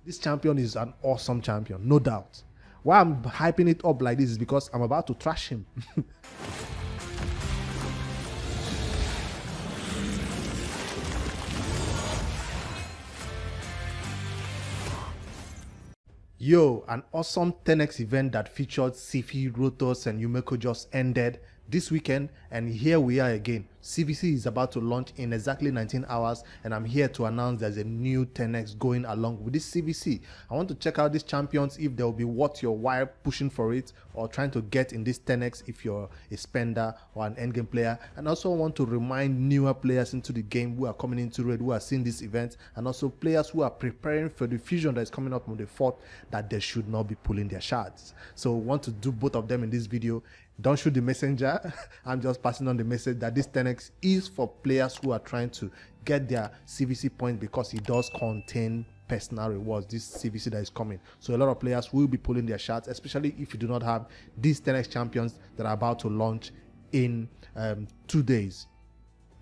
This champion is an awesome champion, no doubt. Why I'm hyping it up like this is because I'm about to trash him. Yo, an awesome 10x event that featured Sifi, Rotos, and Yumeko just ended this weekend, and here we are again. CVC is about to launch in exactly 19 hours, and I'm here to announce there's a new 10x going along with this CVC. I want to check out these champions, if they'll be worth your while pushing for it or trying to get in this 10x if you're a spender or an endgame player. And also want to remind newer players into the game who are coming into Raid, who are seeing this event, and also players who are preparing for the fusion that is coming up on the 4th, that they should not be pulling their shards. So want to do both of them in this video. Don't shoot the messenger. I'm just passing on the message that this 10x is for players who are trying to get their CVC points, because it does contain personal rewards, this CVC that is coming. So a lot of players will be pulling their shots, especially if you do not have these 10x champions that are about to launch in 2 days.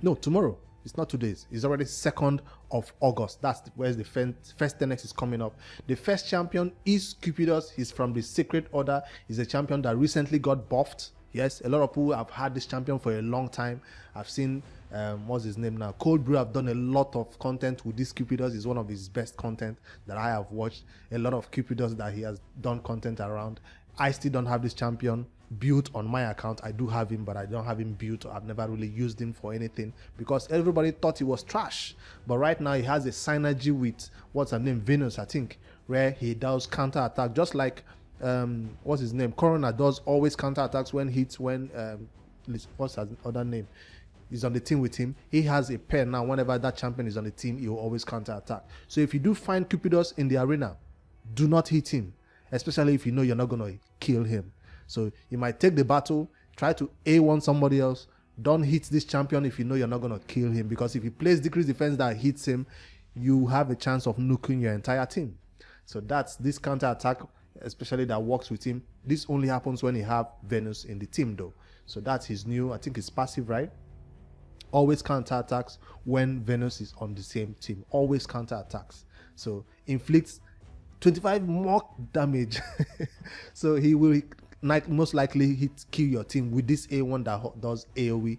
No, tomorrow. It's not 2 days. It's already 2nd of August. That's where the first 10x is coming up. The first champion is Cupidus. He's from the Secret Order. He's a champion that recently got buffed. Yes, a lot of people have had this champion for a long time. I've seen, what's his name now? Cold Brew have done a lot of content with this Cupidus. It's one of his best content that I have watched. A lot of Cupidus that he has done content around. I still don't have this champion built on my account. I do have him, but I don't have him built. I've never really used him for anything because everybody thought he was trash. But right now he has a synergy with, what's her name, Venus, I think, where he does counter attack, just like what's his name, Corona does always counter attacks when what's his other name, is on the team with him. He has a pair now. Whenever that champion is on the team, he will always counter attack. So if you do find Cupidus in the arena, do not hit him, especially if you know you're not going to kill him. So you might take the battle, try to A1 somebody else. Don't hit this champion if you know you're not going to kill him, because if he plays decreased defense that hits him, you have a chance of nuking your entire team. So that's this counter attack, especially that works with him. This only happens when you have Venus in the team though. So that's his new, I think it's passive, right? Always counter attacks when Venus is on the same team. Always counter attacks. So inflicts 25 more damage. So he will most likely kill your team with this A1 that does AoE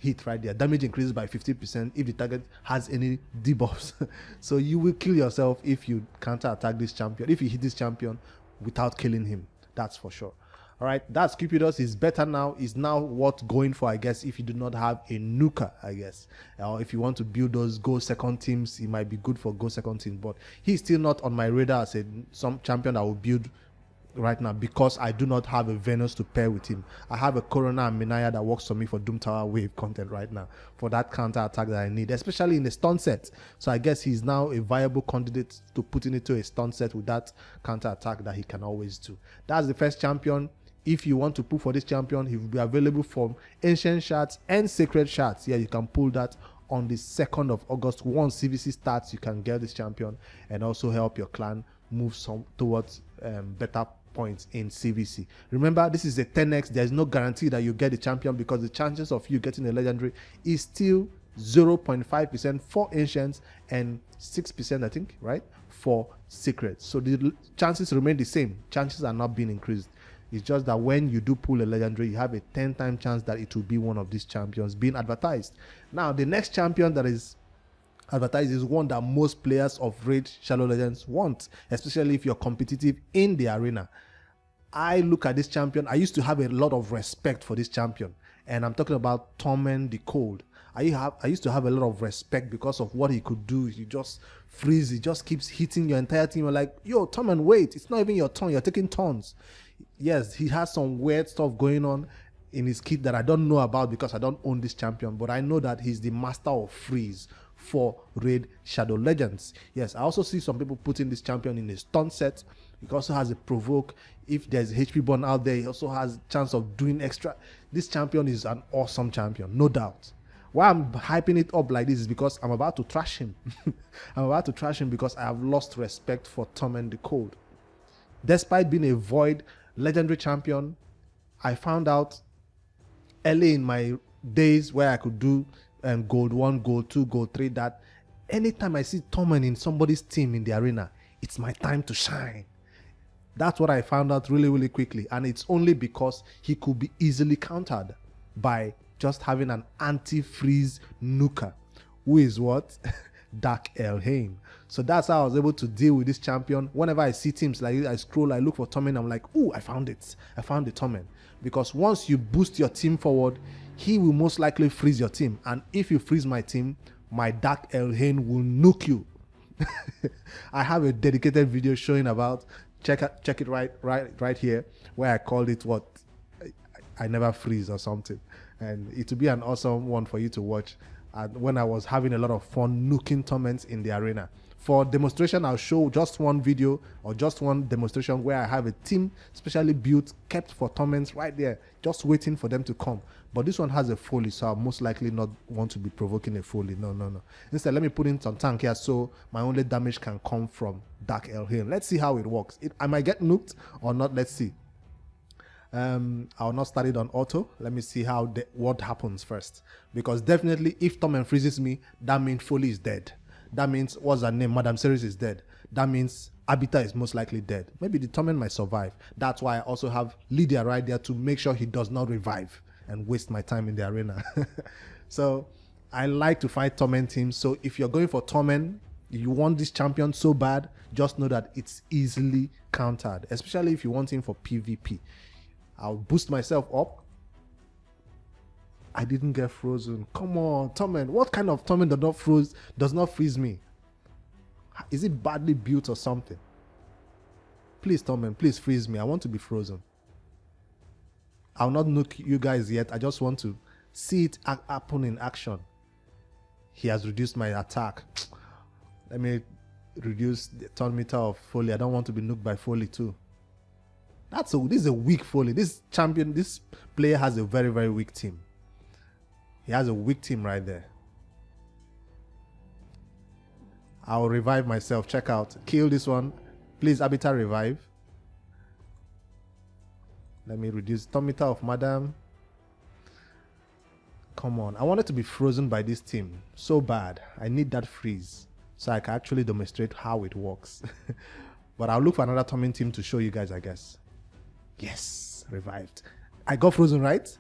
hit right there. Damage increases by 50% if the target has any debuffs. So you will kill yourself if you counter attack this champion, if you hit this champion without killing him. That's for sure. All right, that's Cupidus. Is better now. Is now worth going for, I guess, if you do not have a nuker, I guess. Or if you want to build those go second teams, it might be good for go second teams. But he's still not on my radar as some champion I will build right now, because I do not have a Venus to pair with him. I have a Corona and Minaya that works for me for Doom Tower Wave content right now, for that counter attack that I need, especially in the stun set. So I guess he's now a viable candidate to put into a stun set with that counter attack that he can always do. That's the first champion. If you want to pull for this champion, he will be available from Ancient Shards and Sacred Shards. Yeah, you can pull that on the 2nd of August. Once CVC starts, you can get this champion and also help your clan move towards better points in CVC. Remember, this is a 10x. There's no guarantee that you get the champion, because the chances of you getting a legendary is still 0.5% for Ancients and 6%, I think, right, for Secrets. So the chances remain the same. Chances are not being increased. It's just that when you do pull a legendary, you have a 10-time chance that it will be one of these champions being advertised. Now, the next champion that is advertised is one that most players of Raid Shadow Legends want, especially if you're competitive in the arena. I look at this champion. I used to have a lot of respect for this champion, and I'm talking about Tormin the Cold. I used to have a lot of respect because of what he could do. He just freeze. He just keeps hitting your entire team. You're like, yo, Tormin, wait. It's not even your turn. You're taking turns. Yes, he has some weird stuff going on in his kit that I don't know about because I don't own this champion, but I know that he's the master of freeze for Raid Shadow Legends. Yes, I also see some people putting this champion in a stun set. He also has a provoke. If there's HP burn out there, he also has a chance of doing extra. This champion is an awesome champion, no doubt. Why I'm hyping it up like this is because I'm about to trash him. I'm about to trash him because I have lost respect for Tormin the Cold. Despite being a void legendary champion, I found out early in my days where I could do gold 1, gold 2, gold 3 that anytime I see Tormin in somebody's team in the arena, it's my time to shine. That's what I found out really, really quickly. And it's only because he could be easily countered by just having an anti-freeze nuker, who is what? Dark Elhain. So that's how I was able to deal with this champion. Whenever I see teams like this, I scroll, I look for Tormin, I'm like, ooh, I found it. I found the Tormin. Because once you boost your team forward, he will most likely freeze your team. And if you freeze my team, my Dark Elhain will nuke you. I have a dedicated video showing about, check it right here, where I called it what? I never freeze or something. And it will be an awesome one for you to watch. And when I was having a lot of fun nuking Torments in the arena. For demonstration, I'll show just one video or just one demonstration where I have a team specially built, kept for Torments right there, just waiting for them to come. But this one has a foley, so I'll most likely not want to be provoking a foley. No. Instead, let me put in some tank here so my only damage can come from Dark Elhain. Let's see how it works. I might get nuked or not. Let's see. I'll not start it on auto. Let me see what happens first. Because definitely, if Tormin freezes me, that means Foley is dead. That means, what's her name? Madame Ceres is dead. That means Abita is most likely dead. Maybe the Tormin might survive. That's why I also have Lydia right there to make sure he does not revive and waste my time in the arena. So, I like to fight Tormin teams. So, if you're going for Tormin, you want this champion so bad, just know that it's easily countered. Especially if you want him for PvP. I'll boost myself up. I didn't get frozen. Come on, Tormin. What kind of Tormin does not freeze me? Is it badly built or something? Please, Tormin, please freeze me. I want to be frozen. I'll not nuke you guys yet. I just want to see it happen in action. He has reduced my attack. Let me reduce the turn meter of Foley. I don't want to be nuked by Foley too. This is a weak Foley. This player has a very, very weak team. He has a weak team right there. I'll revive myself. Check out. Kill this one. Please, Abita, revive. Let me reduce turn meter of Madam. Come on. I wanted to be frozen by this team. So bad. I need that freeze so I can actually demonstrate how it works. But I'll look for another Tormin team to show you guys, I guess. Yes, revived. I got frozen, right?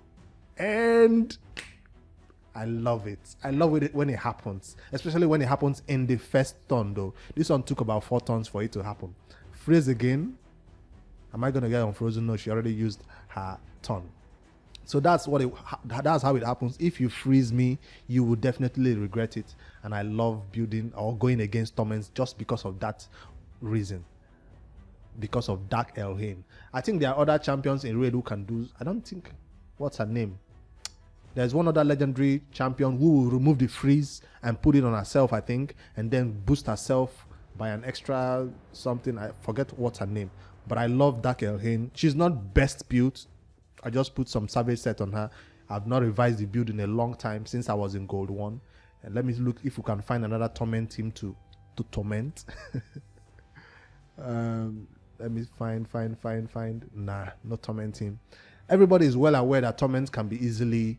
And I love it. I love it when it happens, especially when it happens in the first turn though. This one took about 4 turns for it to happen. Freeze again. Am I going to get unfrozen? No, she already used her turn. So that's how it happens. If you freeze me, you will definitely regret it. And I love building or going against Torments just because of that reason. Because of Dark Elhain. I think there are other champions in Raid who can do. I don't think. What's her name? There's one other legendary champion who will remove the freeze and put it on herself, I think, and then boost herself by an extra something. I forget what's her name. But I love Dark Elhain. She's not best built. I just put some savage set on her. I've not revised the build in a long time since I was in Gold 1. And let me look if we can find another Torment team to torment. Let me find. Nah, not Torment team. Everybody is well aware that Torment can be easily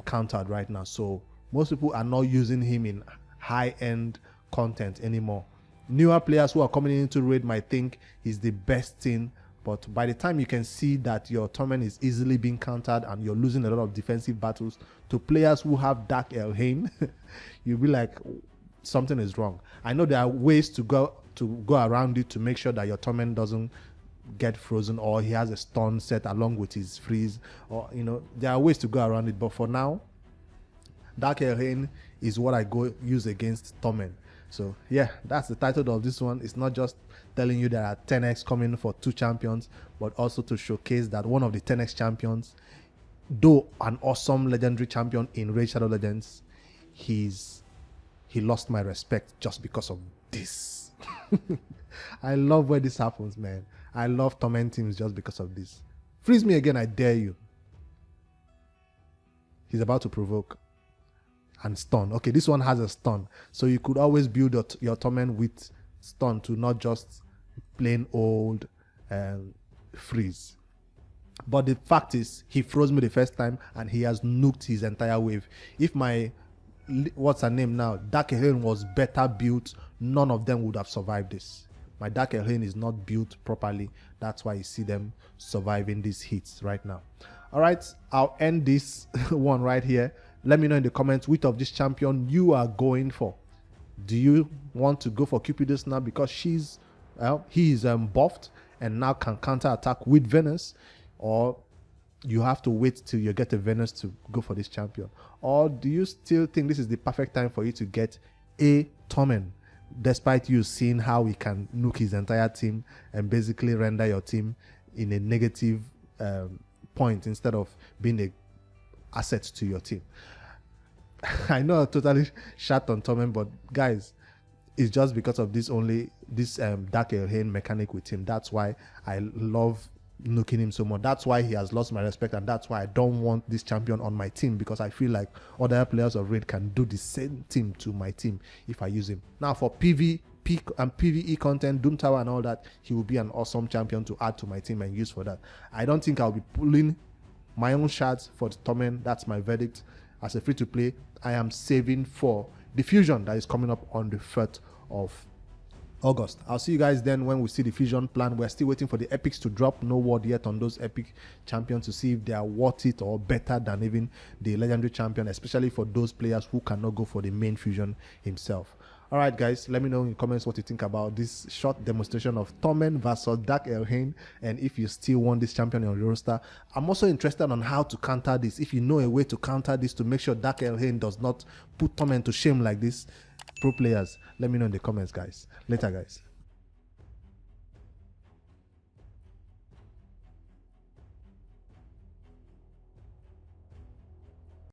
countered right now. So most people are not using him in high-end content anymore. Newer players who are coming into Raid might think he's the best thing. But by the time you can see that your Torment is easily being countered and you're losing a lot of defensive battles to players who have Dark Elhain, you'll be like, something is wrong. I know there are ways to go around it to make sure that your Torment doesn't get frozen or he has a stun set along with his freeze, or there are ways to go around it. But for now, Dark Elhain is what I use against Torment. So yeah, that's the title of this one. It's not just telling you there are 10x coming for 2 champions, but also to showcase that one of the 10x champions, though an awesome legendary champion in Raid Shadow Legends, he lost my respect just because of this. I love where this happens, man. I love Torment teams just because of this. Freeze me again, I dare you. He's about to provoke. And stun. Okay, this one has a stun. So you could always build your Torment with stun to not just plain old freeze. But the fact is, he froze me the first time and he has nuked his entire wave. If my what's her name now, Dark Elhain was better built, none of them would have survived this. My Dark Elhain is not built properly. That's why you see them surviving these hits right now. All right, I'll end this one right here. Let me know in the comments which of this champion you are going for. Do you want to go for Cupidus now because he is buffed and now can counter attack with Venus, or you have to wait till you get a Venus to go for this champion? Or do you still think this is the perfect time for you to get a Tormin, despite you seeing how he can nuke his entire team and basically render your team in a negative point instead of being a asset to your team? I know I totally shat on Tormin, but guys, it's just because of this Dark Elhain mechanic with him. That's why I love nuking him so much. That's why he has lost my respect, and that's why I don't want this champion on my team, because I feel like other players of Raid can do the same thing to my team if I use him. Now for PvP and PvE content, Doom Tower and all that, he will be an awesome champion to add to my team and use for that. I don't think I'll be pulling my own shards for the Tormin. That's my verdict. As a free-to-play, I am saving for the fusion that is coming up on the 3rd of August. I'll see you guys then when we see the fusion plan. We're still waiting for the epics to drop. No word yet on those epic champions to see if they are worth it or better than even the legendary champion, especially for those players who cannot go for the main fusion himself. All right, guys, let me know in the comments what you think about this short demonstration of Tormin versus Dark Elhain, and if you still want this champion on your roster. I'm also interested on how to counter this. If you know a way to counter this to make sure Dark Elhain does not put Tormin to shame like this, pro players, let me know in the comments, guys. Later, guys.